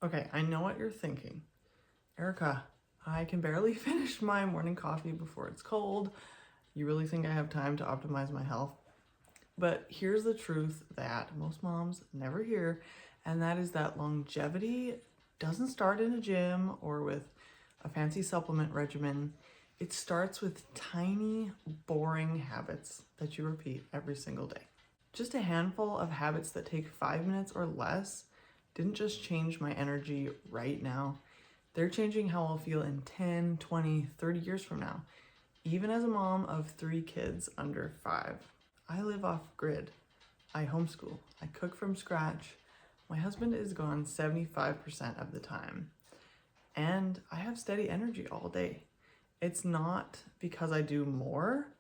Okay, I know what you're thinking. Erica, I can barely finish my morning coffee before it's cold. You really think I have time to optimize my health? But here's the truth that most moms never hear, and that is that longevity doesn't start in a gym or with a fancy supplement regimen. It starts with tiny, boring habits that you repeat every single day. Just a handful of habits that take 5 minutes or less didn't just change my energy right now. They're changing how I'll feel in 10, 20, 30 years from now. Even as a mom of 3 kids under 5, I live off grid. I homeschool. I cook from scratch. My husband is gone 75% of the time. And I have steady energy all day. It's not because I do more,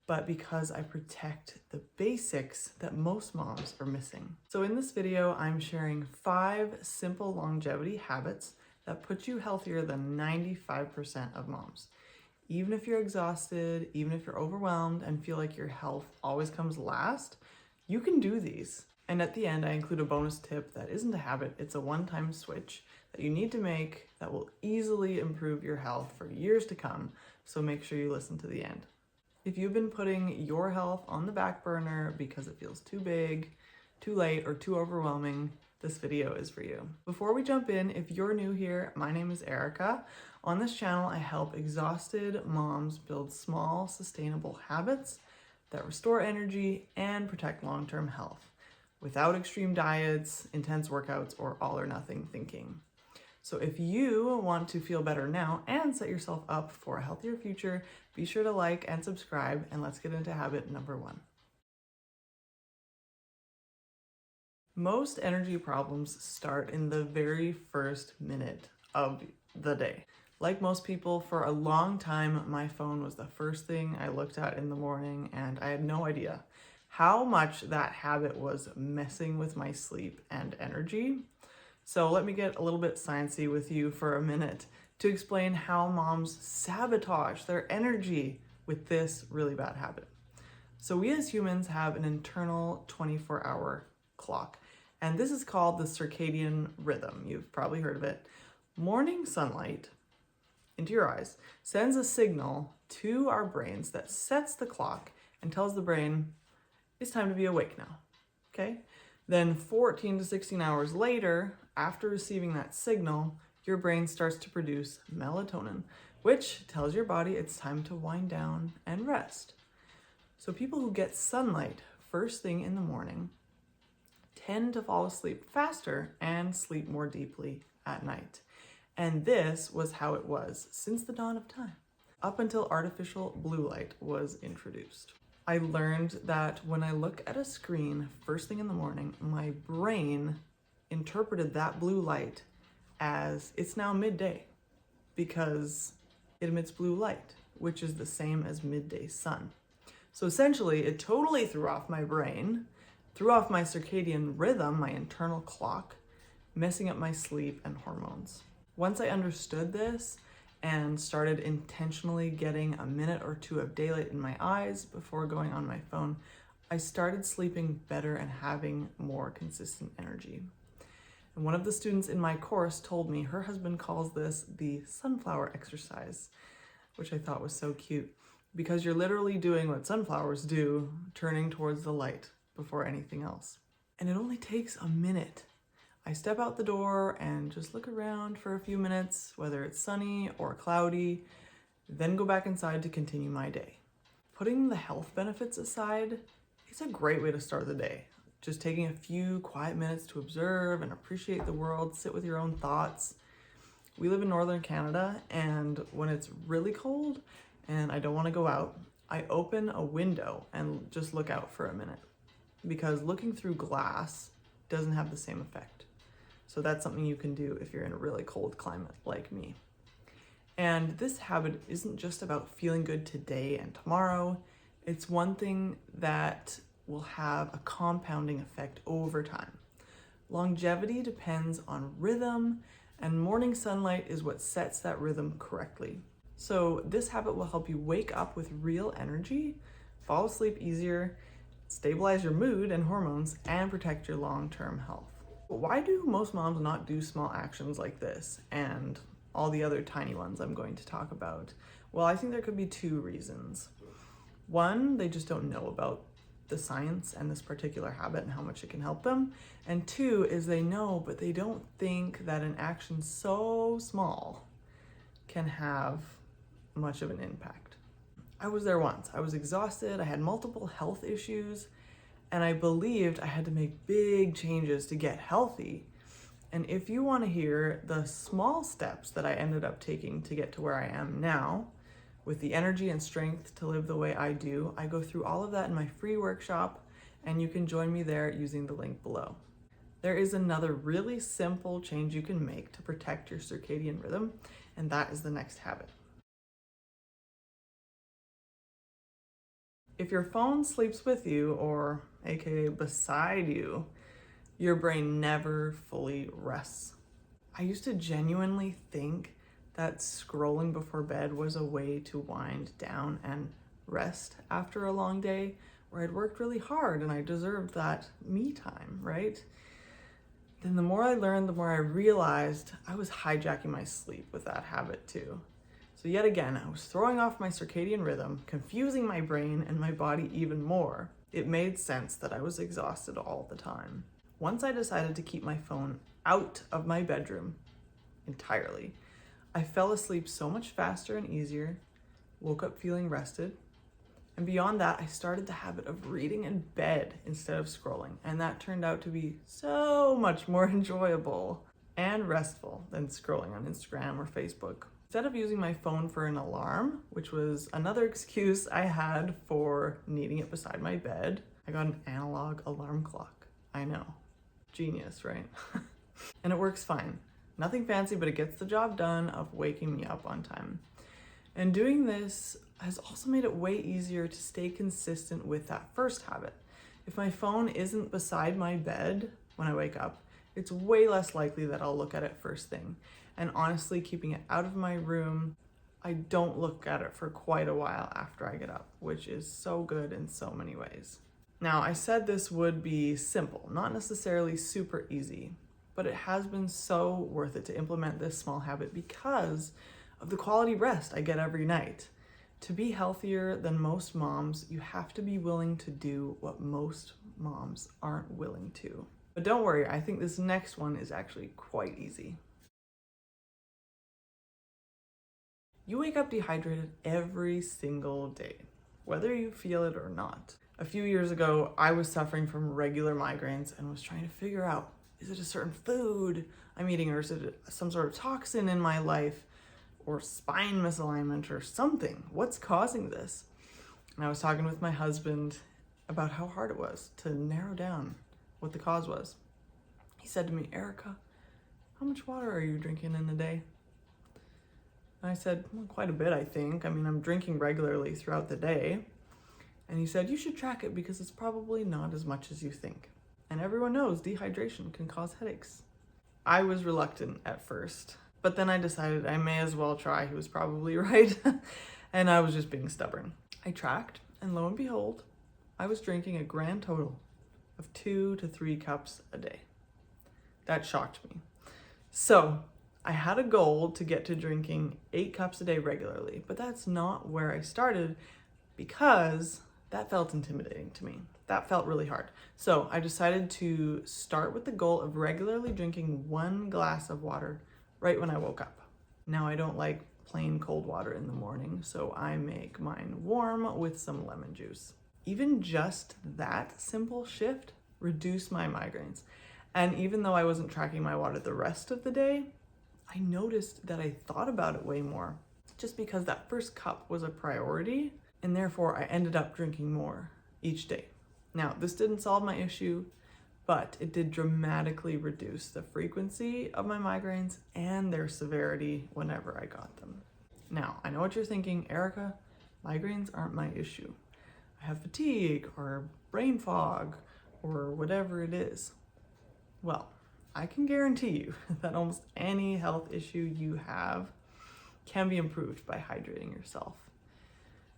but because I protect the basics that most moms are missing. So in this video, I'm sharing 5 simple longevity habits that put you healthier than 95% of moms. Even if you're exhausted, even if you're overwhelmed and feel like your health always comes last, you can do these. And at the end, I include a bonus tip that isn't a habit, it's a one-time switch that you need to make that will easily improve your health for years to come. So make sure you listen to the end. If you've been putting your health on the back burner because it feels too big, too late, or too overwhelming, this video is for you. Before we jump in, if you're new here, my name is Erica. On this channel, I help exhausted moms build small, sustainable habits that restore energy and protect long-term health without extreme diets, intense workouts, or all or nothing thinking. So if you want to feel better now and set yourself up for a healthier future, be sure to like and subscribe, and let's get into habit number 1. Most energy problems start in the very first minute of the day. Like most people, for a long time, my phone was the first thing I looked at in the morning, and I had no idea how much that habit was messing with my sleep and energy. So let me get a little bit sciencey with you for a minute to explain how moms sabotage their energy with this really bad habit. So we as humans have an internal 24-hour clock, and this is called the circadian rhythm. You've probably heard of it. Morning sunlight into your eyes sends a signal to our brains that sets the clock and tells the brain it's time to be awake now. Okay? Then 14 to 16 hours later, after receiving that signal, your brain starts to produce melatonin, which tells your body it's time to wind down and rest. So people who get sunlight first thing in the morning tend to fall asleep faster and sleep more deeply at night. And this was how it was since the dawn of time, up until artificial blue light was introduced. I learned that when I look at a screen first thing in the morning, my brain interpreted that blue light as it's now midday because it emits blue light, which is the same as midday sun. So essentially, it totally threw off my brain, threw off my circadian rhythm, my internal clock, messing up my sleep and hormones. Once I understood this and started intentionally getting a minute or 2 of daylight in my eyes before going on my phone, I started sleeping better and having more consistent energy. And one of the students in my course told me her husband calls this the sunflower exercise, which I thought was so cute because you're literally doing what sunflowers do, turning towards the light before anything else. And it only takes a minute. I step out the door and just look around for a few minutes, whether it's sunny or cloudy, then go back inside to continue my day. Putting the health benefits aside, it's a great way to start the day. Just taking a few quiet minutes to observe and appreciate the world, sit with your own thoughts. We live in northern Canada, and when it's really cold and I don't want to go out, I open a window and just look out for a minute because looking through glass doesn't have the same effect. So that's something you can do if you're in a really cold climate like me. And this habit isn't just about feeling good today and tomorrow. It's one thing that will have a compounding effect over time. Longevity depends on rhythm, and morning sunlight is what sets that rhythm correctly. So this habit will help you wake up with real energy, fall asleep easier, stabilize your mood and hormones, and protect your long-term health. But why do most moms not do small actions like this and all the other tiny ones I'm going to talk about? Well, I think there could be two reasons. One, they just don't know about the science and this particular habit and how much it can help them. And two is they know, but they don't think that an action so small can have much of an impact. I was there once. I was exhausted. I had multiple health issues, and I believed I had to make big changes to get healthy. And if you want to hear the small steps that I ended up taking to get to where I am now, with the energy and strength to live the way I do, I go through all of that in my free workshop, and you can join me there using the link below. There is another really simple change you can make to protect your circadian rhythm, and that is the next habit. If your phone sleeps with you, or aka beside you, your brain never fully rests. I used to genuinely think that scrolling before bed was a way to wind down and rest after a long day where I'd worked really hard and I deserved that me time, right? Then the more I learned, the more I realized I was hijacking my sleep with that habit too. So yet again, I was throwing off my circadian rhythm, confusing my brain and my body even more. It made sense that I was exhausted all the time. Once I decided to keep my phone out of my bedroom entirely, I fell asleep so much faster and easier, woke up feeling rested, and beyond that, I started the habit of reading in bed instead of scrolling, and that turned out to be so much more enjoyable and restful than scrolling on Instagram or Facebook. Instead of using my phone for an alarm, which was another excuse I had for needing it beside my bed, I got an analog alarm clock. I know. Genius, right? And it works fine. Nothing fancy, but it gets the job done of waking me up on time. And doing this has also made it way easier to stay consistent with that first habit. If my phone isn't beside my bed when I wake up, it's way less likely that I'll look at it first thing. And honestly, keeping it out of my room, I don't look at it for quite a while after I get up, which is so good in so many ways. Now, I said this would be simple, not necessarily super easy, but it has been so worth it to implement this small habit because of the quality rest I get every night. To be healthier than most moms, you have to be willing to do what most moms aren't willing to. But don't worry, I think this next one is actually quite easy. You wake up dehydrated every single day, whether you feel it or not. A few years ago, I was suffering from regular migraines and was trying to figure out, is it a certain food I'm eating, or is it some sort of toxin in my life, or spine misalignment or something? What's causing this? And I was talking with my husband about how hard it was to narrow down what the cause was. He said to me, "Erica, how much water are you drinking in a day?" And I said, "Well, quite a bit, I think. I mean, I'm drinking regularly throughout the day." And he said, "You should track it because it's probably not as much as you think. And everyone knows dehydration can cause headaches." I was reluctant at first, but then I decided I may as well try. He was probably right. And I was just being stubborn. I tracked, and lo and behold, I was drinking a grand total of 2 to 3 cups a day. That shocked me. So I had a goal to get to drinking 8 cups a day regularly, but that's not where I started because that felt intimidating to me. That felt really hard. So I decided to start with the goal of regularly drinking 1 glass of water right when I woke up. Now I don't like plain cold water in the morning, so I make mine warm with some lemon juice. Even just that simple shift reduced my migraines. And even though I wasn't tracking my water the rest of the day, I noticed that I thought about it way more, just because that first cup was a priority, and therefore I ended up drinking more each day. Now, this didn't solve my issue, but it did dramatically reduce the frequency of my migraines and their severity whenever I got them. Now, I know what you're thinking, "Erica, migraines aren't my issue. I have fatigue or brain fog or whatever it is." Well, I can guarantee you that almost any health issue you have can be improved by hydrating yourself.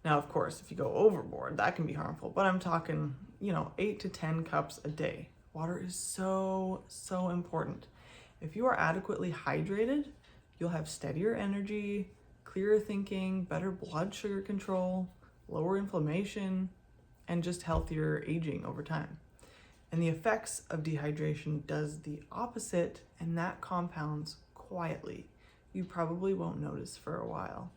Now, of course, if you go overboard, that can be harmful, but I'm talking, 8 to 10 cups a day Water is so, so important. If you are adequately hydrated, you'll have steadier energy, clearer thinking, better blood sugar control, lower inflammation, and just healthier aging over time. And the effects of dehydration does the opposite, and that compounds quietly. You probably won't notice for a while.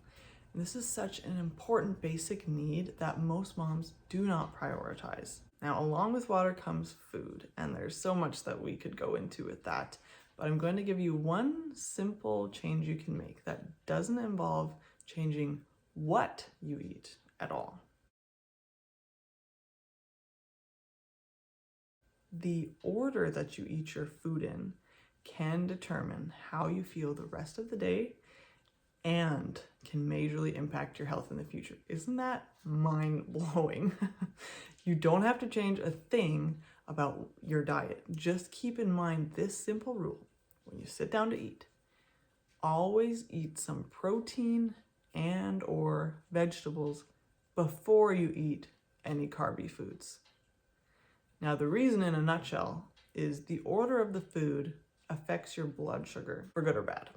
And this is such an important basic need that most moms do not prioritize. Now, along with water comes food, and there's so much that we could go into with that. But I'm going to give you one simple change you can make that doesn't involve changing what you eat at all. The order that you eat your food in can determine how you feel the rest of the day and can majorly impact your health in the future. Isn't that mind-blowing? You don't have to change a thing about your diet. Just keep in mind this simple rule. When you sit down to eat, always eat some protein and or vegetables before you eat any carby foods. Now, the reason in a nutshell is the order of the food affects your blood sugar, for good or bad.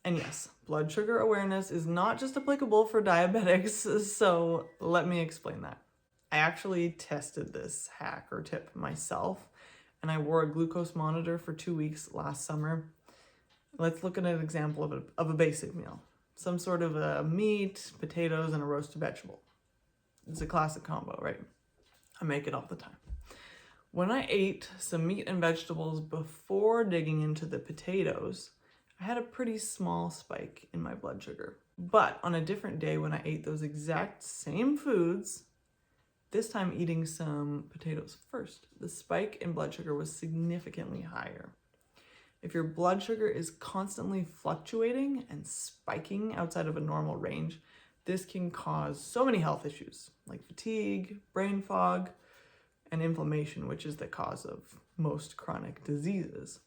And yes, blood sugar awareness is not just applicable for diabetics, so let me explain that. I actually tested this hack or tip myself, and I wore a glucose monitor for 2 weeks last summer. Let's look at an example of a basic meal. Some sort of a meat, potatoes, and a roasted vegetable. It's a classic combo, right? I make it all the time. When I ate some meat and vegetables before digging into the potatoes, I had a pretty small spike in my blood sugar. But on a different day when I ate those exact same foods, this time eating some potatoes first, the spike in blood sugar was significantly higher. If your blood sugar is constantly fluctuating and spiking outside of a normal range, this can cause so many health issues like fatigue, brain fog, and inflammation, which is the cause of most chronic diseases.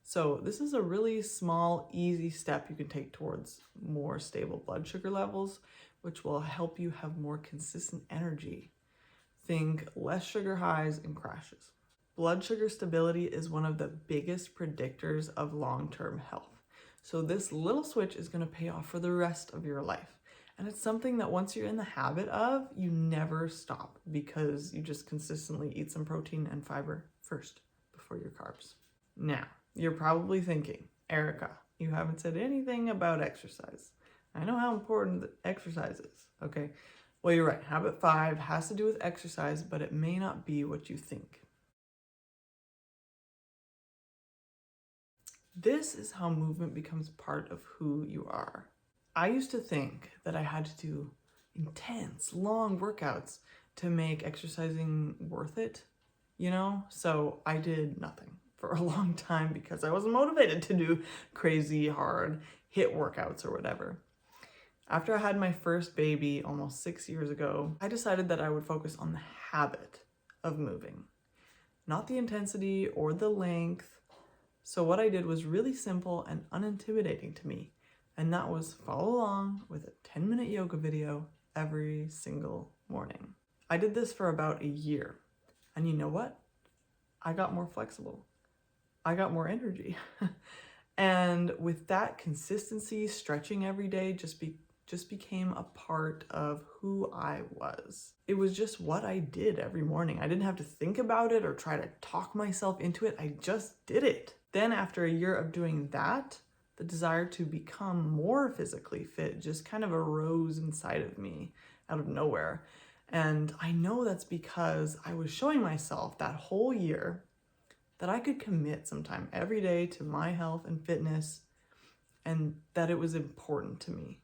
So this is a really small, easy step you can take towards more stable blood sugar levels, which will help you have more consistent energy. Think less sugar highs and crashes. Blood sugar stability is one of the biggest predictors of long-term health. So this little switch is going to pay off for the rest of your life. And it's something that once you're in the habit of, you never stop because you just consistently eat some protein and fiber first before your carbs. Now, you're probably thinking, Erica, you haven't said anything about exercise. I know how important exercise is, okay? Well, you're right. Habit 5 has to do with exercise, but it may not be what you think. This is how movement becomes part of who you are. I used to think that I had to do intense, long workouts to make exercising worth it, So I did nothing for a long time because I wasn't motivated to do crazy, hard HIIT workouts or whatever. After I had my first baby almost 6 years ago, I decided that I would focus on the habit of moving, not the intensity or the length. So what I did was really simple and unintimidating to me. And that was follow along with a 10-minute yoga video every single morning. I did this for about a year. And you know what? I got more flexible. I got more energy. And with that consistency, stretching every day just became a part of who I was. It was just what I did every morning. I didn't have to think about it or try to talk myself into it. I just did it. Then after a year of doing that, the desire to become more physically fit just kind of arose inside of me out of nowhere. And I know that's because I was showing myself that whole year that I could commit some time every day to my health and fitness and that it was important to me.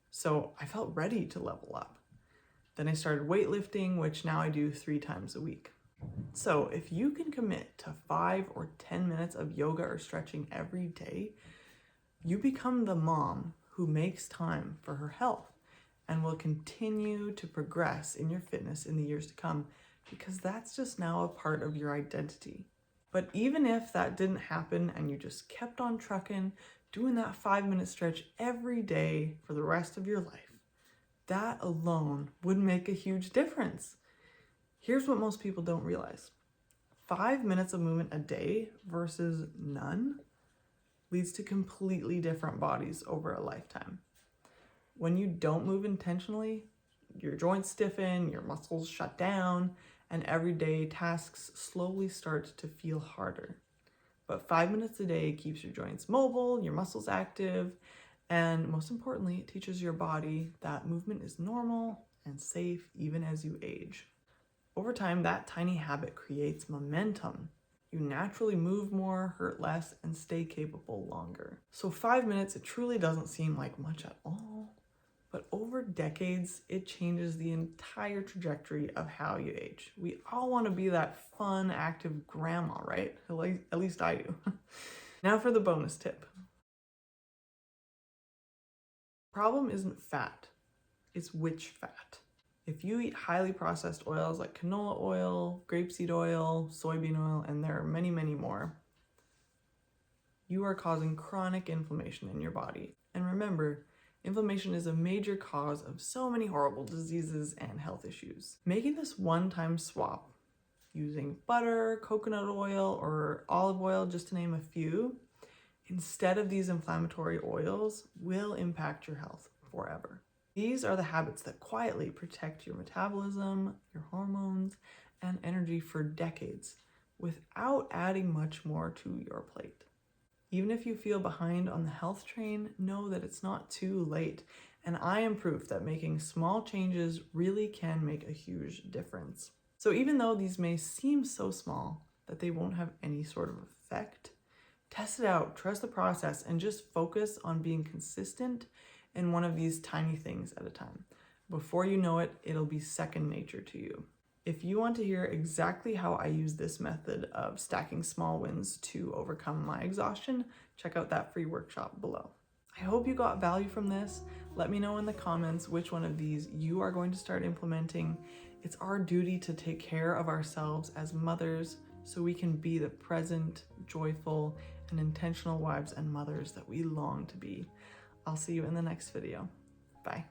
So I felt ready to level up. Then I started weightlifting, which now I do 3 times a week. So if you can commit to 5 or 10 minutes of yoga or stretching every day, you become the mom who makes time for her health and will continue to progress in your fitness in the years to come because that's just now a part of your identity. But even if that didn't happen and you just kept on trucking, doing that 5-minute stretch every day for the rest of your life, that alone would make a huge difference. Here's what most people don't realize. 5 minutes of movement a day versus none leads to completely different bodies over a lifetime. When you don't move intentionally, your joints stiffen, your muscles shut down, and everyday tasks slowly start to feel harder. But 5 minutes a day keeps your joints mobile, your muscles active, and most importantly, it teaches your body that movement is normal and safe even as you age. Over time, that tiny habit creates momentum. You naturally move more, hurt less, and stay capable longer. So 5 minutes, it truly doesn't seem like much at all. But over decades, it changes the entire trajectory of how you age. We all want to be that fun, active grandma, right? At least I do. Now for the bonus tip. Problem isn't fat, it's which fat. If you eat highly processed oils like canola oil, grapeseed oil, soybean oil, and there are many, many more, you are causing chronic inflammation in your body. And remember, inflammation is a major cause of so many horrible diseases and health issues. Making this one-time swap, using butter, coconut oil, or olive oil, just to name a few, instead of these inflammatory oils, will impact your health forever. These are the habits that quietly protect your metabolism, your hormones, and energy for decades without adding much more to your plate. Even if you feel behind on the health train, know that it's not too late. And I am proof that making small changes really can make a huge difference. So even though these may seem so small that they won't have any sort of effect, test it out, trust the process, and just focus on being consistent in one of these tiny things at a time. Before you know it, it'll be second nature to you. If you want to hear exactly how I use this method of stacking small wins to overcome my exhaustion, check out that free workshop below. I hope you got value from this. Let me know in the comments which one of these you are going to start implementing. It's our duty to take care of ourselves as mothers so we can be the present, joyful, and intentional wives and mothers that we long to be. I'll see you in the next video. Bye.